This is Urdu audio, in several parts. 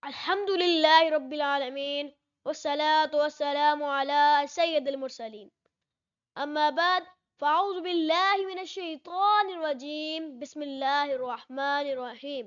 الحمد لله رب العالمين والصلاة والسلام على سيد المرسلين. أما بعد، فأعوذ بالله من الشيطان الرجيم. بسم الله الرحمن الرحيم.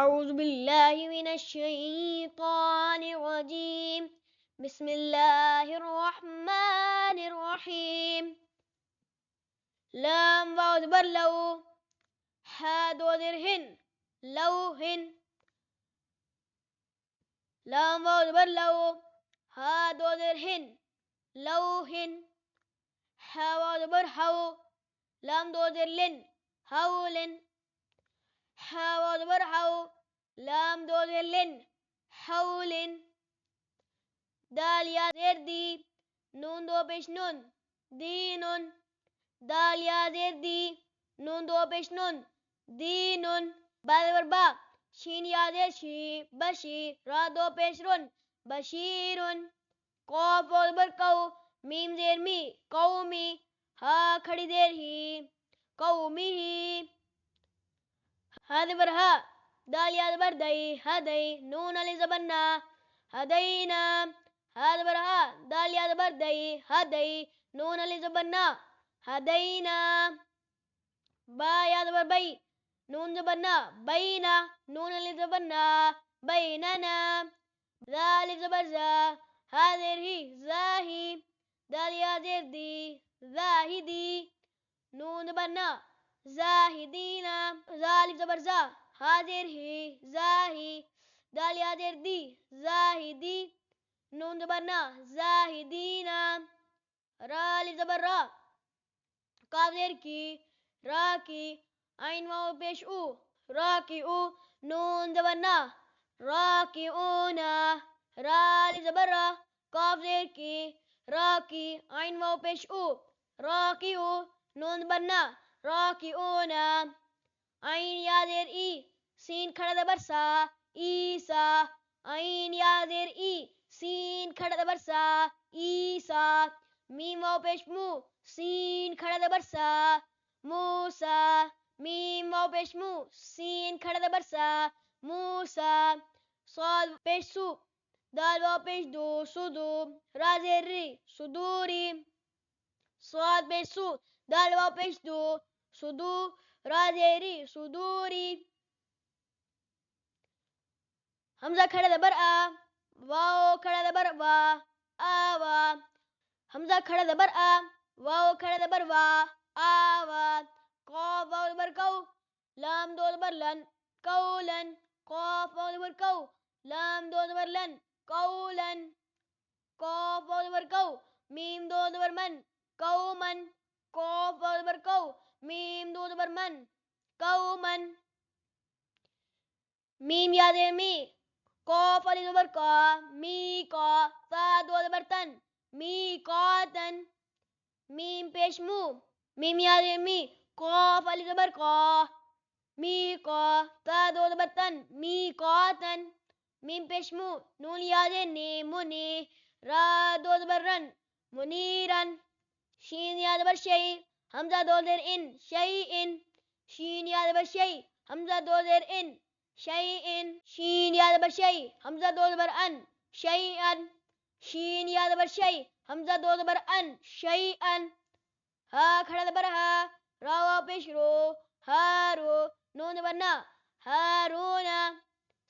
أعوذ بالله من الشيطان الرجيم. بسم الله الرحمن الرحيم. لام واو زبر لو، ها دو زر هن، لوهن. لام واو زبر لو، ها دو زر هن، لوهن. ها واو زبر هو، لام دو زر لن، هولن. ها واو زبر هو، لام دو زر لن، حولن. دال یا زیر دی، نون دو پیش نون، دینن. دال یا زیر دی، نون دو پیش نون، دینن. با زبر با، شین یا زیر شی، بشی. را دو پیش رن، بشیرن. قاف و زبر کو، میم زیر می، قومی. ہا کھڑی زیر ہی، قومی ہی. ہا زبر ہا، دال یا زبر دئی، ہدئی. نون علی زبر نا، ہدینا. ہا زبر ہا، دال یا زبر دئی، ہدئی. نون علی زبر نا، ہدینا. با یا زبر بئی، نون زبر نا، بینا. نون علی زبر نا، بیننا. ذال زبر زا، ہا زیر ہی، زاہی. دال یا زیر دی، زاہدی. نون زبر نا، زاہدینا. ذال زبر زا، ہا زیر ہی، زاہی. دال یا زیر دی، زاہدی. نون زبر نا، زاہدینا. را زبر را، کاف زیر کی، را کی. عین واو پیش او، را کی او. نون زبر نا، را کی اونا. را زبر را، کاف زیر کی، را کی. عین واو پیش او، را کی او. نون زبر نا، را کی اونا. عین یا زیر ای، سین کھڑا زبر سا، عیسا. عین یا زیر ای، سین کھڑا زبر سا، عیسا. میم واو پیش مو، سین کھڑا زبر سا، موسا. میم واو پیش مو، سین کھڑا زبر سا، موسا. صاد پیش سو، دال واو پیش دو، سدو. را زیر ری، صدوری. صاد پیش سو، دال واو پیش دو، سدو. را زیر ری، صدوری. حمزہ کھڑا زبر آ، واو کھڑا زبر وا، آوا. حمزہ کھڑا زبر آ، واو کھڑا زبر وا، آوا. قاف واو زبر کو، لام دو زبر لن، قولن. قاف واو زبر کو، لام دو زبر لن، قولن. قاف واو زبر کو، میم دو زبر من، قومن. قاف واو زبر کو، میم دو زبر من، قومن. میم یا زیر می، قاف علی زبر کا، می کا. تا دو زبر تن، می قاتن. میم پیش مو، میم یا زیر می، قاف علی زبر کا، می کا. تا دو زبر تن، می قاتن. میم پیش مو، نون یا زیر نی، منی. را دو زبر رن، منیرن. شین یا زبر شئی، حمزہ دو زیر ان، شیئن. شین یا زبر شئی، حمزہ دو زیر ان، شیئن. شین یا زبر شئی، حمزہ دو زبر ان، شیئن. شین یا زبر شئی، حمزہ دو زبر ان، شیئن. ہا کھڑا زبر ہا، را واو پیش رو، ہارو. نون زبر نا، ہارونا.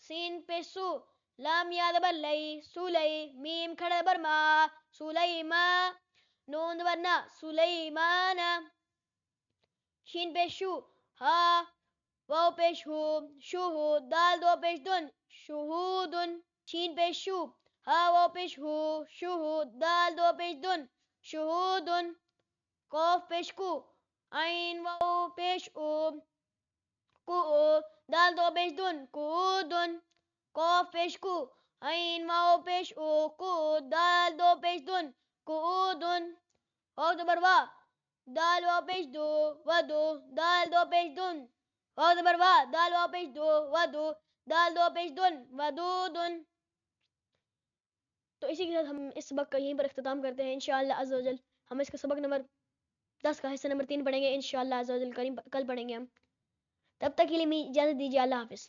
سین پیش سو، لام یا زبر لئی، سولی. میم کھڑا زبر ما، سلیما. نون زبر نا، سلیمانا. شین پیش شو، ہا واو پیش ہو، شہود. دال دو پیش دن، شہودن. شین پیش شو، ہا واو پیش ہو، شہود. دال دو پیش دن، شہودن. قاف پیش کو، عین واو پیش او، کو. دال دو پیش دن، قودن. قاف پیش کو، عین واو پیش او، کو. دال دو پیش دن، قودن. واو زبر وا، دال واو پیش دو ودو، دال دو پیش دن، واو زبر وا، دال واو پیش دو ودو، دال دو پیش دن ودودن۔ تو اسی کے ساتھ ہم اس سبق کا یہیں پر اختتام کرتے ہیں انشاءاللہ عز و جل۔ ہم اس کا سبق نمبر 10 کا حصہ نمبر 3 پڑھیں گے انشاءاللہ عز و جل، کل پڑھیں گے ہم۔ تب تک کے لیے اجازت دیجیے، اللہ حافظ۔